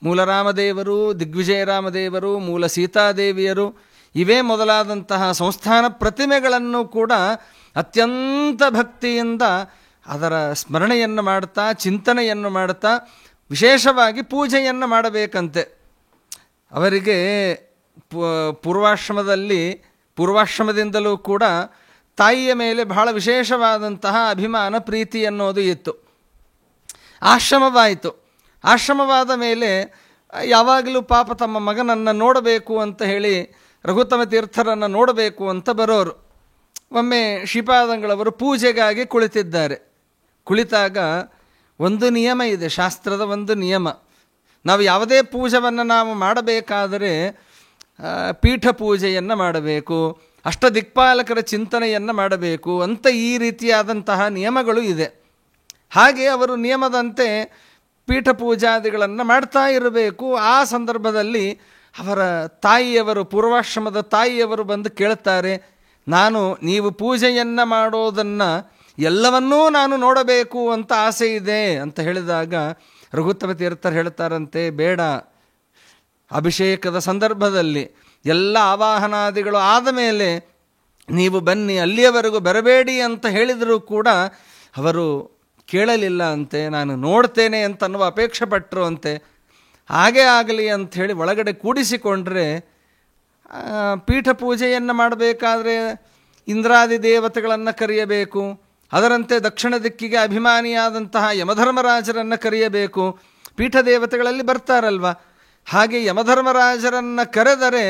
ಮೂಲರಾಮದೇವರು, ದಿಗ್ವಿಜಯರಾಮದೇವರು, ಮೂಲ ಸೀತಾದೇವಿಯರು ಇವೇ ಮೊದಲಾದಂತಹ ಸಂಸ್ಥಾನ ಪ್ರತಿಮೆಗಳನ್ನು ಕೂಡ ಅತ್ಯಂತ ಭಕ್ತಿಯಿಂದ ಅದರ ಸ್ಮರಣೆಯನ್ನು ಮಾಡ್ತಾ ಚಿಂತನೆಯನ್ನು ಮಾಡ್ತಾ ವಿಶೇಷವಾಗಿ ಪೂಜೆಯನ್ನು ಮಾಡಬೇಕಂತೆ. ಅವರಿಗೆ ಪೂರ್ವಾಶ್ರಮದಿಂದಲೂ ಕೂಡ ತಾಯಿಯ ಮೇಲೆ ಬಹಳ ವಿಶೇಷವಾದಂತಹ ಅಭಿಮಾನ ಪ್ರೀತಿ ಅನ್ನೋದು ಇತ್ತು. ಆಶ್ರಮವಾಯಿತು. ಆಶ್ರಮವಾದ ಮೇಲೆ ಯಾವಾಗಲೂ ಪಾಪ ತಮ್ಮ ಮಗನನ್ನು ನೋಡಬೇಕು ಅಂತ ಹೇಳಿ ರಘುತ್ತಮ ತೀರ್ಥರನ್ನು ನೋಡಬೇಕು ಅಂತ ಬರೋರು. ಒಮ್ಮೆ ಶ್ರೀಪಾದಂಗಳವರು ಪೂಜೆಗಾಗಿ ಕುಳಿತಿದ್ದಾರೆ. ಕುಳಿತಾಗ ಒಂದು ನಿಯಮ ಇದೆ, ಶಾಸ್ತ್ರದ ಒಂದು ನಿಯಮ. ನಾವು ಯಾವುದೇ ಪೂಜೆಯನ್ನು ನಾವು ಮಾಡಬೇಕಾದರೆ ಪೀಠ ಪೂಜೆಯನ್ನು ಮಾಡಬೇಕು, ಅಷ್ಟದಿಕ್ಪಾಲಕರ ಚಿಂತನೆಯನ್ನು ಮಾಡಬೇಕು ಅಂತ ಈ ರೀತಿಯಾದಂತಹ ನಿಯಮಗಳು ಇದೆ. ಹಾಗೆ ಅವರು ನಿಯಮದಂತೆ ಪೀಠ ಪೂಜಾದಿಗಳನ್ನು ಮಾಡ್ತಾ ಇರಬೇಕು. ಆ ಸಂದರ್ಭದಲ್ಲಿ ಅವರ ತಾಯಿಯವರು, ಪೂರ್ವಾಶ್ರಮದ ತಾಯಿಯವರು ಬಂದು ಕೇಳ್ತಾರೆ, ನೀವು ಪೂಜೆಯನ್ನು ಮಾಡೋದನ್ನು ಎಲ್ಲವನ್ನೂ ನಾನು ನೋಡಬೇಕು ಅಂತ ಆಸೆ ಇದೆ ಅಂತ ಹೇಳಿದಾಗ ರಘುತ್ತಮ ತೀರ್ಥರು ಹೇಳ್ತಾರಂತೆ, ಬೇಡ, ಅಭಿಷೇಕದ ಸಂದರ್ಭದಲ್ಲಿ ಎಲ್ಲ ಆವಾಹನಾದಿಗಳು ಆದ ಮೇಲೆ ನೀವು ಬನ್ನಿ, ಅಲ್ಲಿಯವರೆಗೂ ಬರಬೇಡಿ ಅಂತ ಹೇಳಿದರೂ ಕೂಡ ಅವರು ಕೇಳಲಿಲ್ಲ ಅಂತೆ. ನಾನು ನೋಡ್ತೇನೆ ಅಂತ ಅನ್ನುವ ಅಪೇಕ್ಷೆ ಪಟ್ಟರು ಅಂತೆ. ಹಾಗೇ ಆಗಲಿ ಅಂಥೇಳಿ ಒಳಗಡೆ ಕೂಡಿಸಿಕೊಂಡ್ರೆ ಪೀಠ ಪೂಜೆಯನ್ನು ಮಾಡಬೇಕಾದ್ರೆ ಇಂದ್ರಾದಿ ದೇವತೆಗಳನ್ನು ಕರೆಯಬೇಕು. ಅದರಂತೆ ದಕ್ಷಿಣ ದಿಕ್ಕಿಗೆ ಅಭಿಮಾನಿಯಾದಂತಹ ಯಮಧರ್ಮರಾಜರನ್ನು ಕರೆಯಬೇಕು. ಪೀಠ ದೇವತೆಗಳಲ್ಲಿ ಬರ್ತಾರಲ್ವ, ಹಾಗೆ ಯಮಧರ್ಮರಾಜರನ್ನು ಕರೆದರೆ,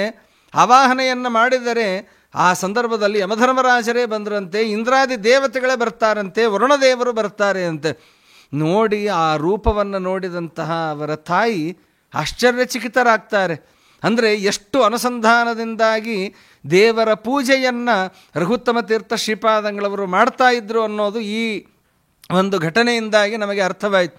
ಆವಾಹನೆಯನ್ನು ಮಾಡಿದರೆ ಆ ಸಂದರ್ಭದಲ್ಲಿ ಯಮಧರ್ಮರಾಜರೇ ಬಂದರಂತೆ, ಇಂದ್ರಾದಿ ದೇವತೆಗಳೇ ಬರ್ತಾರಂತೆ, ವರುಣದೇವರು ಬರ್ತಾರೆ ಅಂತೆ. ನೋಡಿ ಆ ರೂಪವನ್ನು ನೋಡಿದಂತಹ ಅವರ ತಾಯಿ ಆಶ್ಚರ್ಯಚಕಿತರಾಗ್ತಾರೆ. ಅಂದರೆ ಎಷ್ಟು ಅನುಸಂಧಾನದಿಂದಾಗಿ ದೇವರ ಪೂಜೆಯನ್ನು ರಘುತ್ತಮ ತೀರ್ಥ ಶ್ರೀಪಾದಂಗಳವರು ಮಾಡ್ತಾ ಇದ್ರು ಅನ್ನೋದು ಈ ಒಂದು ಘಟನೆಯಿಂದಾಗಿ ನಮಗೆ ಅರ್ಥವಾಯಿತು.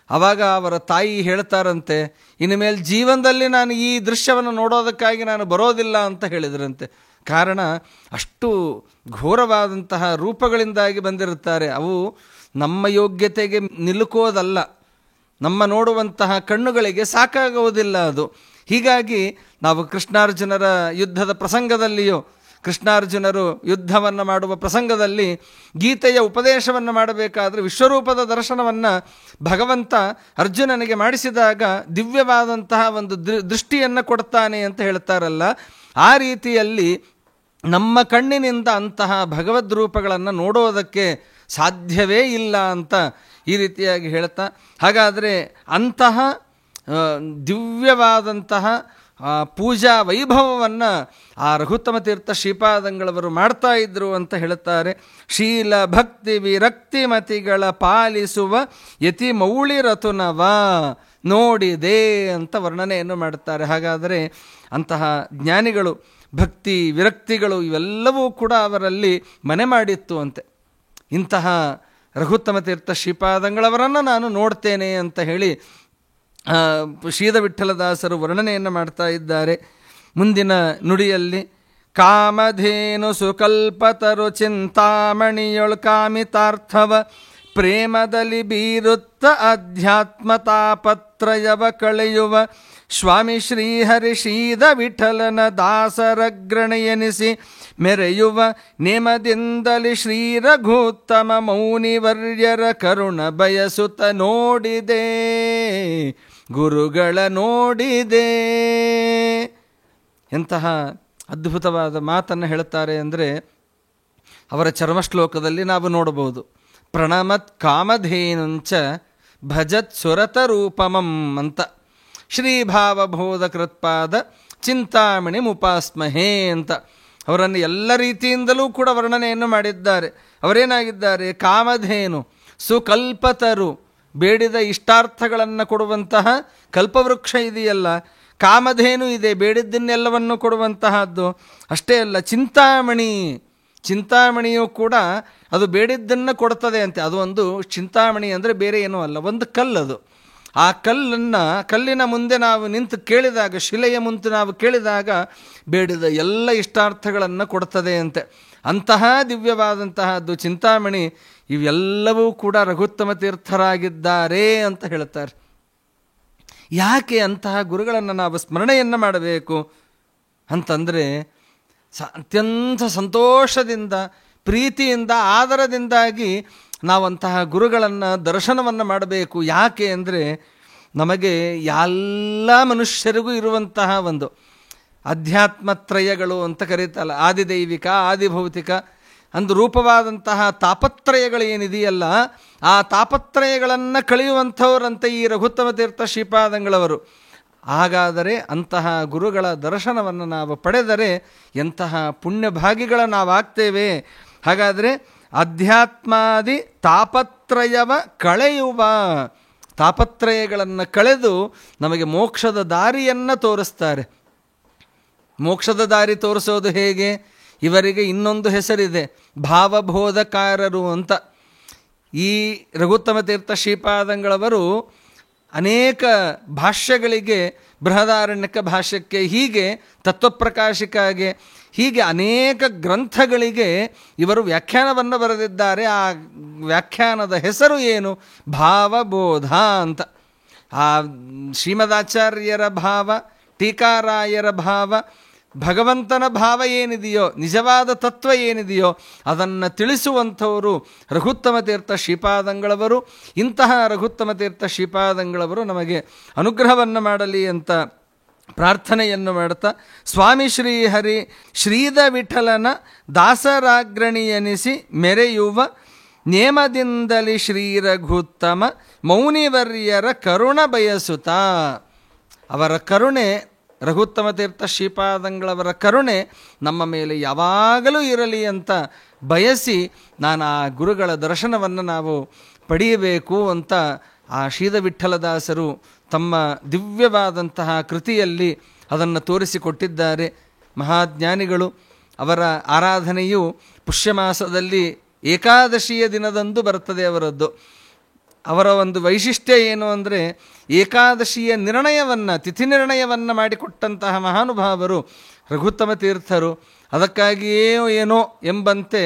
ಆವಾಗ ಅವರ ತಾಯಿ ಹೇಳ್ತಾರಂತೆ, ಇನ್ನು ಮೇಲೆ ಜೀವನದಲ್ಲಿ ನಾನು ಈ ದೃಶ್ಯವನ್ನು ನೋಡೋದಕ್ಕಾಗಿ ನಾನು ಬರೋದಿಲ್ಲ ಅಂತ ಹೇಳಿದ್ರಂತೆ. ಕಾರಣ ಅಷ್ಟು ಘೋರವಾದಂತಹ ರೂಪಗಳಿಂದಾಗಿ ಬಂದಿರುತ್ತಾರೆ. ಅವು ನಮ್ಮ ಯೋಗ್ಯತೆಗೆ ನಿಲುಕೋದಲ್ಲ, ನಮ್ಮ ನೋಡುವಂತಹ ಕಣ್ಣುಗಳಿಗೆ ಸಾಕಾಗುವುದಿಲ್ಲ ಅದು. ಹೀಗಾಗಿ ನಾವು ಕೃಷ್ಣಾರ್ಜುನರ ಯುದ್ಧದ ಪ್ರಸಂಗದಲ್ಲಿಯೂ, ಕೃಷ್ಣಾರ್ಜುನರು ಯುದ್ಧವನ್ನು ಮಾಡುವ ಪ್ರಸಂಗದಲ್ಲಿ ಗೀತೆಯ ಉಪದೇಶವನ್ನು ಮಾಡಬೇಕಾದ್ರೆ ವಿಶ್ವರೂಪದ ದರ್ಶನವನ್ನು ಭಗವಂತ ಅರ್ಜುನನಿಗೆ ಮಾಡಿಸಿದಾಗ ದಿವ್ಯವಾದಂತಹ ಒಂದು ದೃಷ್ಟಿಯನ್ನು ಕೊಡ್ತಾನೆ ಅಂತ ಹೇಳ್ತಾರಲ್ಲ, ಆ ರೀತಿಯಲ್ಲಿ ನಮ್ಮ ಕಣ್ಣಿನಿಂದ ಅಂತಹ ಭಗವದ್ ರೂಪಗಳನ್ನು ನೋಡೋದಕ್ಕೆ ಸಾಧ್ಯವೇ ಇಲ್ಲ ಅಂತ ಈ ರೀತಿಯಾಗಿ ಹೇಳ್ತಾ, ಹಾಗಾದರೆ ಅಂತಹ ದಿವ್ಯವಾದಂತಹ ಪೂಜಾ ವೈಭವವನ್ನು ಆ ರಘುತ್ತಮ ತೀರ್ಥ ಶ್ರೀಪಾದಂಗಳವರು ಮಾಡ್ತಾ ಇದ್ರು ಅಂತ ಹೇಳುತ್ತಾರೆ. ಶೀಲ ಭಕ್ತಿ ವಿರಕ್ತಿ ಮತಿಗಳ ಪಾಲಿಸುವ ಯತಿ ಮೌಳಿರತುನವ ನೋಡಿದೆ ಅಂತ ವರ್ಣನೆಯನ್ನು ಮಾಡುತ್ತಾರೆ. ಹಾಗಾದರೆ ಅಂತಹ ಜ್ಞಾನಿಗಳು, ಭಕ್ತಿ ವಿರಕ್ತಿಗಳು ಇವೆಲ್ಲವೂ ಕೂಡ ಅವರಲ್ಲಿ ಮನೆ ಮಾಡಿತ್ತು ಅಂತೆ. ಇಂತಹ ರಘುತ್ತಮ ತೀರ್ಥ ಶ್ರೀಪಾದಂಗಳವರನ್ನು ನಾನು ನೋಡ್ತೇನೆ ಅಂತ ಹೇಳಿ ಶ್ರೀಧ ವಿಠ್ಠಲದಾಸರು ವರ್ಣನೆಯನ್ನು ಮಾಡ್ತಾ ಇದ್ದಾರೆ. ಮುಂದಿನ ನುಡಿಯಲ್ಲಿ ಕಾಮಧೇನು ಸುಕಲ್ಪತರು ಚಿಂತಾಮಣಿಯೊಳ್ ಕಾಮಿತಾರ್ಥವ ಪ್ರೇಮದಲ್ಲಿ ಬೀರುತ್ತ ಅಧ್ಯಾತ್ಮ ತಾಪತ್ರಯವ ಕಳೆಯುವ ಸ್ವಾಮಿ ಶ್ರೀಹರಿ ಶ್ರೀಧ ವಿಠಲನ ದಾಸರಗ್ರಣೆಯನಿಸಿ ಮೆರೆಯುವ ನೇಮದಿಂದಲಿ ಶ್ರೀ ರಘುತ್ತಮ ಮೌನಿವರ್ಯರ ಕರುಣ ಬಯಸುತ್ತ ನೋಡಿದೆ ಗುರುಗಳ ನೋಡಿದೆ. ಎಂತಹ ಅದ್ಭುತವಾದ ಮಾತನ್ನು ಹೇಳ್ತಾರೆ ಅಂದರೆ ಅವರ ಚರ್ಮಶ್ಲೋಕದಲ್ಲಿ ನಾವು ನೋಡಬಹುದು. ಪ್ರಣಮತ್ ಕಾಮಧೇನುಂಚ ಭಜತ್ ಸುರತ ರೂಪಮಂ ಅಂತ ಶ್ರೀಭಾವಬೋಧ ಕೃತ್ಪಾದ ಚಿಂತಾಮಣಿ ಮುಪಾಸ್ಮಹೇ ಅಂತ ಅವರನ್ನು ಎಲ್ಲ ರೀತಿಯಿಂದಲೂ ಕೂಡ ವರ್ಣನೆಯನ್ನು ಮಾಡಿದ್ದಾರೆ. ಅವರೇನಾಗಿದ್ದಾರೆ? ಕಾಮಧೇನು ಸುಕಲ್ಪತರು, ಬೇಡಿದ ಇಷ್ಟಾರ್ಥಗಳನ್ನು ಕೊಡುವಂತಹ ಕಲ್ಪವೃಕ್ಷ ಇದೆಯಲ್ಲ, ಕಾಮಧೇನು ಇದೆ, ಬೇಡಿದ್ದನ್ನೆಲ್ಲವನ್ನು ಕೊಡುವಂತಹದ್ದು. ಅಷ್ಟೇ ಅಲ್ಲ, ಚಿಂತಾಮಣಿಯು ಕೂಡ ಅದು ಬೇಡಿದ್ದನ್ನು ಕೊಡ್ತದೆ ಅಂತೆ. ಅದು ಒಂದು ಚಿಂತಾಮಣಿ ಅಂದರೆ ಬೇರೆ ಏನೂ ಅಲ್ಲ, ಒಂದು ಕಲ್ಲದು. ಆ ಕಲ್ಲಿನ ಮುಂದೆ ನಾವು ನಿಂತು ಕೇಳಿದಾಗ, ಶಿಲೆಯ ಮುಂದೆ ನಾವು ಕೇಳಿದಾಗ ಬೇಡಿದ ಎಲ್ಲ ಇಷ್ಟಾರ್ಥಗಳನ್ನು ಕೊಡ್ತದೆ ಅಂತೆ. ಅಂತಹ ದಿವ್ಯವಾದಂತಹದ್ದು ಚಿಂತಾಮಣಿ. ಇವೆಲ್ಲವೂ ಕೂಡ ರಘುತ್ತಮ ತೀರ್ಥರಾಗಿದ್ದಾರೆ ಅಂತ ಹೇಳ್ತಾರೆ. ಯಾಕೆ ಅಂತಹ ಗುರುಗಳನ್ನು ನಾವು ಸ್ಮರಣೆಯನ್ನು ಮಾಡಬೇಕು ಅಂತಂದರೆ, ಅತ್ಯಂತ ಸಂತೋಷದಿಂದ, ಪ್ರೀತಿಯಿಂದ, ಆದರದಿಂದಾಗಿ ನಾವಂತಹ ಗುರುಗಳನ್ನು ದರ್ಶನವನ್ನು ಮಾಡಬೇಕು. ಯಾಕೆ ಅಂದರೆ, ನಮಗೆ ಎಲ್ಲ ಮನುಷ್ಯರಿಗೂ ಇರುವಂತಹ ಒಂದು ಅಧ್ಯಾತ್ಮತ್ರಯಗಳು ಅಂತ ಕರೀತಲ್ಲ, ಆದಿದೈವಿಕ ಆದಿಭೌತಿಕ ಅಂದು ರೂಪವಾದಂತಹ ತಾಪತ್ರಯಗಳು ಏನಿದೆಯಲ್ಲ, ಆ ತಾಪತ್ರಯಗಳನ್ನು ಕಳೆಯುವಂಥವರಂತೆ ಈ ರಘುತ್ತಮ ತೀರ್ಥ ಶ್ರೀಪಾದಂಗಳವರು. ಹಾಗಾದರೆ ಅಂತಹ ಗುರುಗಳ ದರ್ಶನವನ್ನು ನಾವು ಪಡೆದರೆ ಎಂತಹ ಪುಣ್ಯಭಾಗಿಗಳ ನಾವಾಗ್ತೇವೆ. ಹಾಗಾದರೆ ಅಧ್ಯಾತ್ಮಾದಿ ತಾಪತ್ರಯವ ಕಳೆಯುವ, ತಾಪತ್ರಯಗಳನ್ನು ಕಳೆದು ನಮಗೆ ಮೋಕ್ಷದ ದಾರಿಯನ್ನು ತೋರಿಸ್ತಾರೆ. ಮೋಕ್ಷದ ದಾರಿ ತೋರಿಸೋದು ಹೇಗೆ? ಇವರಿಗೆ ಇನ್ನೊಂದು ಹೆಸರಿದೆ, ಭಾವಬೋಧಕಾರರು ಅಂತ. ಈ ರಘುತ್ತಮ ತೀರ್ಥ ಶ್ರೀಪಾದಂಗಳವರು ಅನೇಕ ಭಾಷ್ಯಗಳಿಗೆ, ಬೃಹದಾರಣ್ಯಕ ಭಾಷ್ಯಕ್ಕೆ, ಹೀಗೆ ತತ್ವಪ್ರಕಾಶಿಕಾಗೆ, ಹೀಗೆ ಅನೇಕ ಗ್ರಂಥಗಳಿಗೆ ಇವರು ವ್ಯಾಖ್ಯಾನವನ್ನು ಬರೆದಿದ್ದಾರೆ. ಆ ವ್ಯಾಖ್ಯಾನದ ಹೆಸರು ಏನು? ಭಾವಬೋಧ ಅಂತ. ಆ ಶ್ರೀಮದಾಚಾರ್ಯರ ಭಾವ, ಟೀಕಾರಾಯರ ಭಾವ, ಭಗವಂತನ ಭಾವ ಏನಿದೆಯೋ, ನಿಜವಾದ ತತ್ವ ಏನಿದೆಯೋ ಅದನ್ನು ತಿಳಿಸುವಂಥವರು ರಘುತ್ತಮ ತೀರ್ಥ ಶ್ರೀಪಾದಂಗಳವರು. ಇಂತಹ ರಘುತ್ತಮ ತೀರ್ಥ ಶ್ರೀಪಾದಂಗಳವರು ನಮಗೆ ಅನುಗ್ರಹವನ್ನು ಮಾಡಲಿ ಅಂತ ಪ್ರಾರ್ಥನೆಯನ್ನು ಮಾಡುತ್ತಾ, ಸ್ವಾಮಿ ಶ್ರೀಹರಿ ಶ್ರೀಧ ವಿಠಲನ ದಾಸರಾಗ್ರಣಿಯನಿಸಿ ಮೆರೆಯುವ ನೇಮದಿಂದಲಿ ಶ್ರೀ ರಘುತ್ತಮ ಮೌನಿವರ್ಯರ ಕರುಣ ಬಯಸುತ್ತಾ, ಅವರ ಕರುಣೆ, ರಘುತ್ತಮ ತೀರ್ಥ ಶ್ರೀಪಾದಂಗಳವರ ಕರುಣೆ ನಮ್ಮ ಮೇಲೆ ಯಾವಾಗಲೂ ಇರಲಿ ಅಂತ ಬಯಸಿ, ನಾನು ಆ ಗುರುಗಳ ದರ್ಶನವನ್ನು ನಾವು ಪಡೆಯಬೇಕು ಅಂತ ಆ ಶ್ರೀಧ ವಿಠ್ಠಲದಾಸರು ತಮ್ಮ ದಿವ್ಯವಾದಂತಹ ಕೃತಿಯಲ್ಲಿ ಅದನ್ನು ತೋರಿಸಿಕೊಟ್ಟಿದ್ದಾರೆ. ಮಹಾಜ್ಞಾನಿಗಳು. ಅವರ ಆರಾಧನೆಯು ಪುಷ್ಯಮಾಸದಲ್ಲಿ ಏಕಾದಶಿಯ ದಿನದಂದು ಬರುತ್ತದೆ ಅವರದ್ದು. ಅವರ ಒಂದು ವೈಶಿಷ್ಟ್ಯ ಏನು ಅಂದರೆ, ಏಕಾದಶಿಯ ನಿರ್ಣಯವನ್ನು, ತಿಥಿ ನಿರ್ಣಯವನ್ನು ಮಾಡಿಕೊಟ್ಟಂತಹ ಮಹಾನುಭಾವರು ರಘುತ್ತಮ ತೀರ್ಥರು. ಅದಕ್ಕಾಗಿಯೇ ಏನೋ ಎಂಬಂತೆ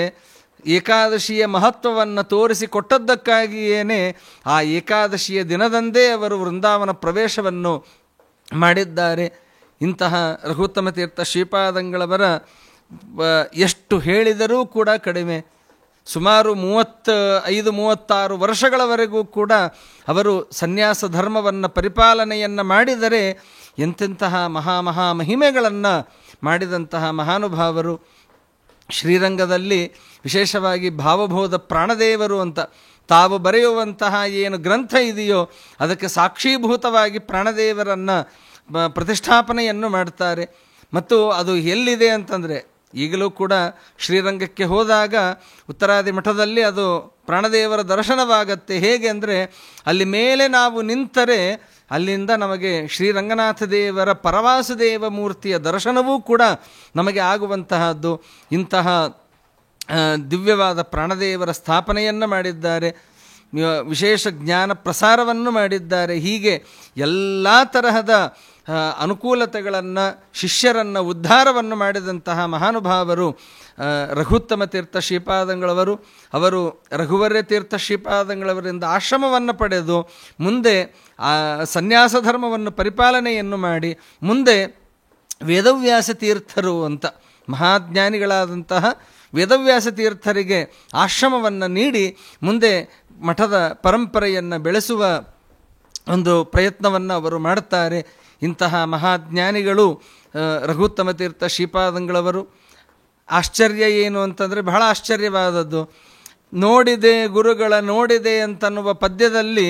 ಏಕಾದಶಿಯ ಮಹತ್ವವನ್ನು ತೋರಿಸಿಕೊಟ್ಟದ್ದಕ್ಕಾಗಿಯೇ ಆ ಏಕಾದಶಿಯ ದಿನದಂದೇ ಅವರು ವೃಂದಾವನ ಪ್ರವೇಶವನ್ನು ಮಾಡಿದ್ದಾರೆ. ಇಂತಹ ರಘುತ್ತಮ ತೀರ್ಥ ಶ್ರೀಪಾದಂಗಳವರ ಎಷ್ಟು ಹೇಳಿದರೂ ಕೂಡ ಕಡಿಮೆ. ಸುಮಾರು 35-36 ವರ್ಷಗಳವರೆಗೂ ಕೂಡ ಅವರು ಸನ್ಯಾಸ ಧರ್ಮವನ್ನು ಪರಿಪಾಲನೆಯನ್ನು ಮಾಡಿದರೆ ಎಂತೆಂತಹ ಮಹಿಮೆಗಳನ್ನು ಮಾಡಿದಂತಹ ಮಹಾನುಭಾವರು. ಶ್ರೀರಂಗದಲ್ಲಿ ವಿಶೇಷವಾಗಿ ಭಾವಬೋಧ ಪ್ರಾಣದೇವರು ಅಂತ ತಾವು ಬರೆಯುವಂತಹ ಏನು ಗ್ರಂಥ ಇದೆಯೋ ಅದಕ್ಕೆ ಸಾಕ್ಷೀಭೂತವಾಗಿ ಪ್ರಾಣದೇವರನ್ನು ಪ್ರತಿಷ್ಠಾಪನೆಯನ್ನು ಮಾಡ್ತಾರೆ. ಮತ್ತು ಅದು ಎಲ್ಲಿದೆ ಅಂತಂದರೆ, ಈಗಲೂ ಕೂಡ ಶ್ರೀರಂಗಕ್ಕೆ ಹೋದಾಗ ಉತ್ತರಾದಿ ಮಠದಲ್ಲಿ ಅದು ಪ್ರಾಣದೇವರ ದರ್ಶನವಾಗತ್ತೆ. ಹೇಗೆ ಅಂದರೆ, ಅಲ್ಲಿ ಮೇಲೆ ನಾವು ನಿಂತರೆ ಅಲ್ಲಿಂದ ನಮಗೆ ಶ್ರೀರಂಗನಾಥ ದೇವರ ಪರವಾಸುದೇವ ಮೂರ್ತಿಯ ದರ್ಶನವೂ ಕೂಡ ನಮಗೆ ಆಗುವಂತಹದ್ದು. ಇಂತಹ ದಿವ್ಯವಾದ ಪ್ರಾಣದೇವರ ಸ್ಥಾಪನೆಯನ್ನು ಮಾಡಿದ್ದಾರೆ. ವಿಶೇಷ ಜ್ಞಾನ ಪ್ರಸಾರವನ್ನು ಮಾಡಿದ್ದಾರೆ. ಹೀಗೆ ಎಲ್ಲ ತರಹದ ಅನುಕೂಲತೆಗಳನ್ನು, ಶಿಷ್ಯರನ್ನು ಉದ್ಧಾರವನ್ನು ಮಾಡಿದಂತಹ ಮಹಾನುಭಾವರು ರಘುತ್ತಮ ತೀರ್ಥ ಶ್ರೀಪಾದಂಗಳವರು. ಅವರು ರಘುವರ್ಯ ತೀರ್ಥ ಶ್ರೀಪಾದಂಗಳವರಿಂದ ಆಶ್ರಮವನ್ನು ಪಡೆದು ಮುಂದೆ ಸನ್ಯಾಸ ಧರ್ಮವನ್ನು ಪರಿಪಾಲನೆಯನ್ನು ಮಾಡಿ ಮುಂದೆ ವೇದವ್ಯಾಸ ತೀರ್ಥರು ಅಂತ ಮಹಾಜ್ಞಾನಿಗಳಾದಂತಹ ವೇದವ್ಯಾಸ ತೀರ್ಥರಿಗೆ ಆಶ್ರಮವನ್ನು ನೀಡಿ ಮುಂದೆ ಮಠದ ಪರಂಪರೆಯನ್ನು ಬೆಳೆಸುವ ಒಂದು ಪ್ರಯತ್ನವನ್ನು ಅವರು ಮಾಡುತ್ತಾರೆ. ಇಂತಹ ಮಹಾಜ್ಞಾನಿಗಳು ರಘುತ್ತಮ ತೀರ್ಥ ಶ್ರೀಪಾದಂಗಳವರು. ಆಶ್ಚರ್ಯ ಏನು ಅಂತಂದರೆ ಬಹಳ ಆಶ್ಚರ್ಯವಾದದ್ದು, ನೋಡಿದೆ ಗುರುಗಳ ನೋಡಿದೆ ಅಂತನ್ನುವ ಪದ್ಯದಲ್ಲಿ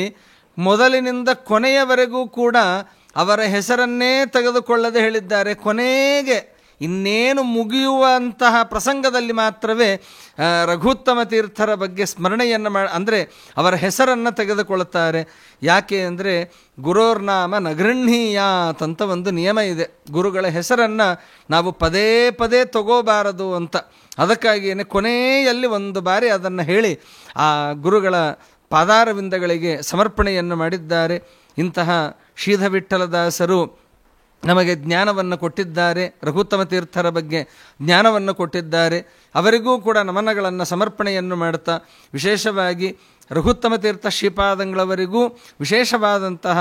ಮೊದಲಿನಿಂದ ಕೊನೆಯವರೆಗೂ ಕೂಡ ಅವರ ಹೆಸರನ್ನೇ ತೆಗೆದುಕೊಳ್ಳದೆ ಹೇಳಿದ್ದಾರೆ. ಕೊನೆಗೆ ಇನ್ನೇನು ಮುಗಿಯುವಂತಹ ಪ್ರಸಂಗದಲ್ಲಿ ಮಾತ್ರವೇ ರಘುತ್ತಮ ತೀರ್ಥರ ಬಗ್ಗೆ ಸ್ಮರಣೆಯನ್ನು ಅಂದರೆ ಅವರ ಹೆಸರನ್ನು ತೆಗೆದುಕೊಳ್ಳುತ್ತಾರೆ. ಯಾಕೆ ಅಂದರೆ ಗುರೋರ್ನಾಮ ನಗೃಹೀಯಾತ್ ಅಂತ ಒಂದು ನಿಯಮ ಇದೆ. ಗುರುಗಳ ಹೆಸರನ್ನು ನಾವು ಪದೇ ಪದೇ ತಗೋಬಾರದು ಅಂತ. ಅದಕ್ಕಾಗಿಯೇ ಕೊನೆಯಲ್ಲಿ ಒಂದು ಬಾರಿ ಅದನ್ನು ಹೇಳಿ ಆ ಗುರುಗಳ ಪಾದಾರವಿಂದಗಳಿಗೆ ಸಮರ್ಪಣೆಯನ್ನು ಮಾಡಿದ್ದಾರೆ. ಇಂತಹ ಶ್ರೀಧವಿಠಲದಾಸರು ನಮಗೆ ಜ್ಞಾನವನ್ನು ಕೊಟ್ಟಿದ್ದಾರೆ. ರಘುತ್ತಮ ತೀರ್ಥರ ಬಗ್ಗೆ ಜ್ಞಾನವನ್ನು ಕೊಟ್ಟಿದ್ದಾರೆ. ಅವರಿಗೂ ಕೂಡ ನಮನಗಳನ್ನು ಸಮರ್ಪಣೆಯನ್ನು ಮಾಡುತ್ತಾ ವಿಶೇಷವಾಗಿ ರಘುತ್ತಮ ತೀರ್ಥ ಶ್ರೀಪಾದಂಗಳವರಿಗೂ ವಿಶೇಷವಾದಂತಹ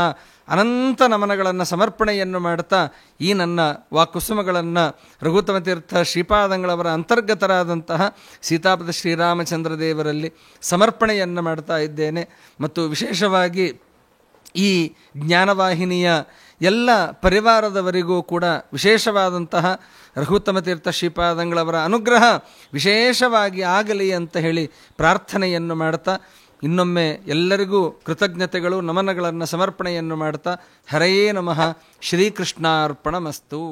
ಅನಂತ ನಮನಗಳನ್ನು ಸಮರ್ಪಣೆಯನ್ನು ಮಾಡುತ್ತಾ ಈ ನನ್ನ ವಾಕುಸುಮಗಳನ್ನು ರಘುತ್ತಮ ತೀರ್ಥ ಶ್ರೀಪಾದಂಗಳವರ ಅಂತರ್ಗತರಾದಂತಹ ಸೀತಾಪದ ಶ್ರೀರಾಮಚಂದ್ರ ದೇವರಲ್ಲಿ ಸಮರ್ಪಣೆಯನ್ನು ಮಾಡ್ತಾ ಇದ್ದೇನೆ. ಮತ್ತು ವಿಶೇಷವಾಗಿ ಈ ಜ್ಞಾನವಾಹಿನಿಯ ಎಲ್ಲ ಪರಿವಾರದವರಿಗೂ ಕೂಡ ವಿಶೇಷವಾದಂತಹ ರಘುತ್ತಮ ತೀರ್ಥ ಶ್ರೀಪಾದಂಗಳವರ ಅನುಗ್ರಹ ವಿಶೇಷವಾಗಿ ಆಗಲಿ ಅಂತ ಹೇಳಿ ಪ್ರಾರ್ಥನೆಯನ್ನು ಮಾಡ್ತಾ ಇನ್ನೊಮ್ಮೆ ಎಲ್ಲರಿಗೂ ಕೃತಜ್ಞತೆಗಳು ನಮನಗಳನ್ನು ಸಮರ್ಪಣೆಯನ್ನು ಮಾಡ್ತಾ ಹರಯೇ ನಮಃ. ಶ್ರೀಕೃಷ್ಣಾರ್ಪಣಮಸ್ತು.